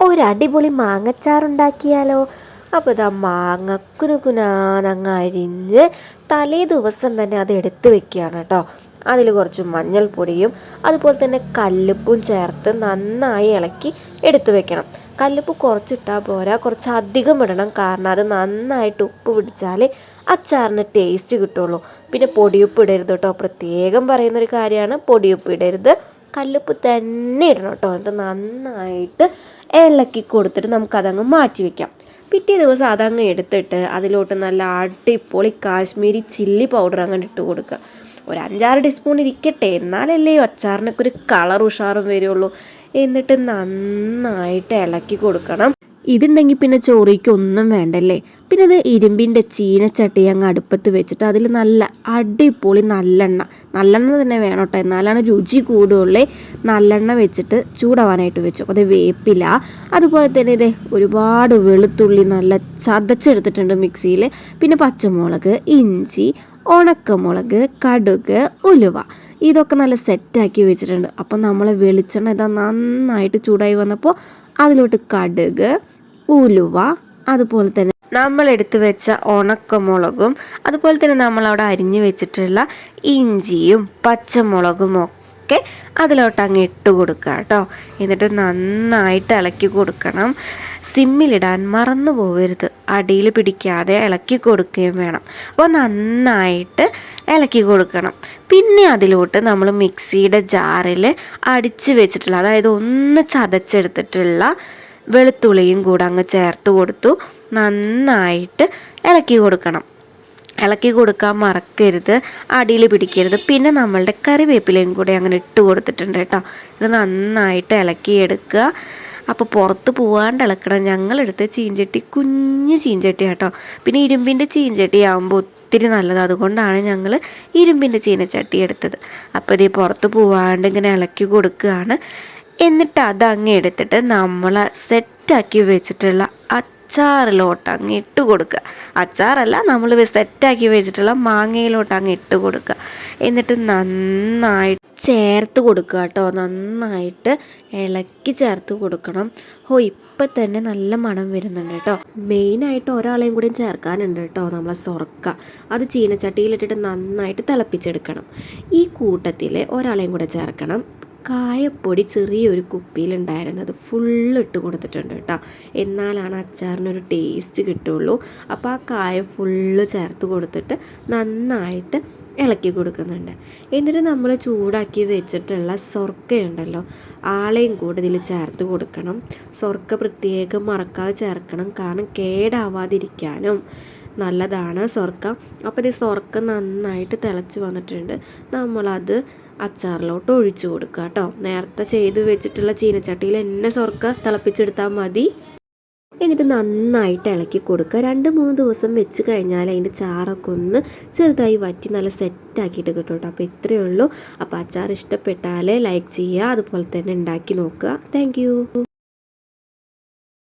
ഒരടിപൊളി മാങ്ങച്ചാറുണ്ടാക്കിയാലോ? അപ്പോൾ ഇതാ മാങ്ങ കുനുകുനാന്നങ്ങ് അരിഞ്ഞ് തലേ ദിവസം തന്നെ അത് എടുത്ത് വെക്കുകയാണ് കേട്ടോ. അതിൽ കുറച്ച് മഞ്ഞൾപ്പൊടിയും അതുപോലെ തന്നെ കല്ലുപ്പും ചേർത്ത് നന്നായി ഇളക്കി എടുത്തു വെക്കണം. കല്ലുപ്പ് കുറച്ചിട്ടാൽ പോരാ, കുറച്ച് അധികം ഇടണം. കാരണം അത് നന്നായിട്ട് ഉപ്പ് പിടിച്ചാലേ അച്ചാറിന് ടേസ്റ്റ് കിട്ടുള്ളൂ. പിന്നെ പൊടിയുപ്പ് ഇടരുത് കേട്ടോ, പ്രത്യേകം പറയുന്നൊരു കാര്യമാണ്. പൊടിയുപ്പ് ഇടരുത്, കല്ലുപ്പ് തന്നെ ഇടണം കേട്ടോ. എന്നിട്ട് നന്നായിട്ട് ഇളക്കി കൊടുത്തിട്ട് നമുക്കതങ്ങ് മാറ്റി വയ്ക്കാം. പിറ്റേ ദിവസം അതങ്ങ് എടുത്തിട്ട് അതിലോട്ട് നല്ല അടിപൊളി കാശ്മീരി ചില്ലി പൗഡർ അങ്ങനെ ഇട്ട് കൊടുക്കുക. ഒരു 5-6 ടീസ്പൂൺ ഇരിക്കട്ടെ, എന്നാലല്ലേ അച്ചാറിനൊക്കെ ഒരു കളർ ഉഷാറും വരുള്ളൂ. എന്നിട്ട് നന്നായിട്ട് ഇളക്കി കൊടുക്കണം. ഇതുണ്ടെങ്കിൽ പിന്നെ ചോറിക്ക് ഒന്നും വേണ്ടല്ലേ. പിന്നെ അത് ഇരുമ്പിൻ്റെ ചീനച്ചട്ടി അങ്ങ് അടുപ്പത്ത് വെച്ചിട്ട് അതിൽ നല്ല അടിപൊളി നല്ലെണ്ണ തന്നെ വേണം കേട്ടോ, എന്നാലാണ് രുചി കൂടുള്ളേ. നല്ലെണ്ണ വെച്ചിട്ട് ചൂടാവാനായിട്ട് വെച്ചു. അപ്പോൾ അത് വേപ്പില, അതുപോലെ തന്നെ ഇതേ ഒരുപാട് വെളുത്തുള്ളി നല്ല ചതച്ചെടുത്തിട്ടുണ്ട് മിക്സിയിൽ. പിന്നെ പച്ചമുളക്, ഇഞ്ചി, ഉണക്കമുളക്, കടുക്, ഉലുവ, ഇതൊക്കെ നല്ല സെറ്റാക്കി വെച്ചിട്ടുണ്ട്. അപ്പം നമ്മൾ വെളിച്ചെണ്ണ ഇതാ നന്നായിട്ട് ചൂടായി വന്നപ്പോൾ അതിലോട്ട് കടുക്, ഉലുവ, അതുപോലെ തന്നെ നമ്മളെടുത്ത് വെച്ച ഉണക്കമുളകും, അതുപോലെ തന്നെ നമ്മളവിടെ അരിഞ്ഞു വെച്ചിട്ടുള്ള ഇഞ്ചിയും പച്ചമുളകും ഒക്കെ അതിലോട്ട് അങ്ങ് ഇട്ട് കൊടുക്കുക കേട്ടോ. എന്നിട്ട് നന്നായിട്ട് ഇളക്കി കൊടുക്കണം. സിമ്മിലിടാൻ മറന്നു പോകരുത്, അടിയിൽ പിടിക്കാതെ ഇളക്കി കൊടുക്കുകയും വേണം. അപ്പോൾ നന്നായിട്ട് ഇളക്കി കൊടുക്കണം. പിന്നെ അതിലോട്ട് നമ്മൾ മിക്സിയുടെ ജാറിൽ അടിച്ച് വെച്ചിട്ടുള്ള, അതായത് ഒന്ന് ചതച്ചെടുത്തിട്ടുള്ള വെളുത്തുള്ളിയും കൂടെ അങ്ങ് ചേർത്ത് കൊടുത്തു. നന്നായിട്ട് ഇളക്കി കൊടുക്കണം. ഇളക്കി കൊടുക്കാൻ മറക്കരുത്, അടിയിൽ പിടിക്കരുത്. പിന്നെ നമ്മളുടെ കറിവേപ്പിലയും കൂടെ അങ്ങനെ ഇട്ട് കൊടുത്തിട്ടുണ്ട് കേട്ടോ. ഇത് നന്നായിട്ട് ഇളക്കിയെടുക്കുക. അപ്പോൾ പുറത്ത് പോകാണ്ട് ഇളക്കണം. ഞങ്ങളെടുത്ത ചീഞ്ചട്ടി കുഞ്ഞ് ചീഞ്ചട്ടി കേട്ടോ. പിന്നെ ഇരുമ്പിൻ്റെ ചീഞ്ചട്ടി ആകുമ്പോൾ ഒത്തിരി നല്ലത്, അതുകൊണ്ടാണ് ഞങ്ങൾ ഇരുമ്പിൻ്റെ ചീനച്ചട്ടി എടുത്തത്. അപ്പോൾ ഇത് പുറത്ത് പോകാണ്ട് ഇങ്ങനെ ഇളക്കി കൊടുക്കുകയാണ്. എന്നിട്ട് അതങ്ങ് എടുത്തിട്ട് നമ്മൾ സെറ്റാക്കി വെച്ചിട്ടുള്ള അച്ചാറിലോട്ട് അങ്ങ് ഇട്ട് കൊടുക്കുക. അച്ചാറല്ല, നമ്മൾ സെറ്റാക്കി വെച്ചിട്ടുള്ള മാങ്ങയിലോട്ട് അങ്ങ് ഇട്ട് കൊടുക്കുക. എന്നിട്ട് നന്നായിട്ട് ചേർത്ത് കൊടുക്കുക കേട്ടോ. നന്നായിട്ട് ഇളക്കി ചേർത്ത് കൊടുക്കണം. ഇപ്പം തന്നെ നല്ല മണം വരുന്നുണ്ട് കേട്ടോ. മെയിനായിട്ട് ഒരാളെയും കൂടി ചേർക്കാനുണ്ട് കേട്ടോ, നമ്മളെ സൊറക്ക. അത് ചീനച്ചട്ടിയിലിട്ടിട്ട് നന്നായിട്ട് തിളപ്പിച്ചെടുക്കണം. ഈ കൂട്ടത്തിൽ ഒരാളെയും കൂടെ ചേർക്കണം. കായപ്പൊടി ചെറിയൊരു കുപ്പിയിലുണ്ടായിരുന്നത് ഫുള്ള് ഇട്ട് കൊടുത്തിട്ടുണ്ട് കേട്ടോ, എന്നാലാണ് അച്ചാറിനൊരു ടേസ്റ്റ് കിട്ടുള്ളൂ. അപ്പോൾ ആ കായം ഫുള്ള് ചേർത്ത് കൊടുത്തിട്ട് നന്നായിട്ട് ഇളക്കി കൊടുക്കുന്നുണ്ട്. എന്നിട്ട് നമ്മൾ ചൂടാക്കി വെച്ചിട്ടുള്ള സൊർക്കയുണ്ടല്ലോ, ആളെയും കൂടെ ഇതിൽ ചേർത്ത് കൊടുക്കണം. സൊർക്ക പ്രത്യേകം മറക്കാതെ ചേർക്കണം, കാരണം കേടാവാതിരിക്കാനും നല്ലതാണ് സൊർക്ക. അപ്പോൾ ഈ സൊർക്ക നന്നായിട്ട് തിളച്ച് വന്നിട്ടുണ്ട്. നമ്മളത് അച്ചാറിലോട്ട് ഒഴിച്ചു കൊടുക്കുക കേട്ടോ. നേരത്തെ ചെയ്ത് വെച്ചിട്ടുള്ള ചീനച്ചട്ടിയിൽ എന്നെ സൊർക്ക തിളപ്പിച്ചെടുത്താൽ മതി. എന്നിട്ട് നന്നായിട്ട് ഇളക്കി കൊടുക്കുക. 2-3 ദിവസം വെച്ച് കഴിഞ്ഞാൽ അതിൻ്റെ ചാറൊക്കെ ഒന്ന് ചെറുതായി വറ്റി നല്ല സെറ്റാക്കിയിട്ട് കിട്ടും കേട്ടോ. അപ്പോൾ ഇത്രയേ ഉള്ളൂ. അപ്പോൾ അച്ചാർ ഇഷ്ടപ്പെട്ടാൽ ലൈക്ക് ചെയ്യുക, അതുപോലെ തന്നെ ഉണ്ടാക്കി നോക്കുക. താങ്ക്